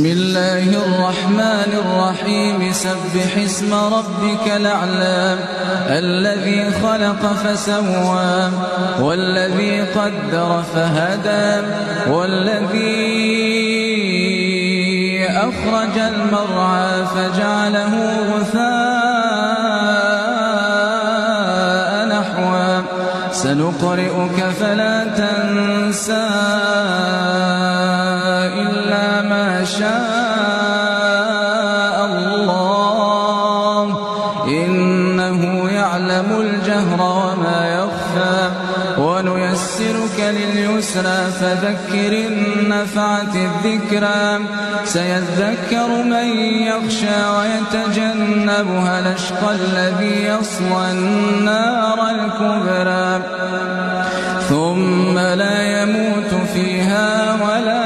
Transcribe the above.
بسم الله الرحمن الرحيم سبح اسم ربك الأعلى الذي خلق فسوى والذي قدر فهدى والذي أخرج المرعى فجعله غثاء نحوا سنقرئك فلا تنسى إلا ما شاء الله إنه يعلم الجهر وما يخفى ونيسرك لليسرى فذكر إن نفعت الذكرى سيذكر من يخشى ويتجنبها الأشقى الذي يصلى النار الكبرى ثم لا يموت فيها ولا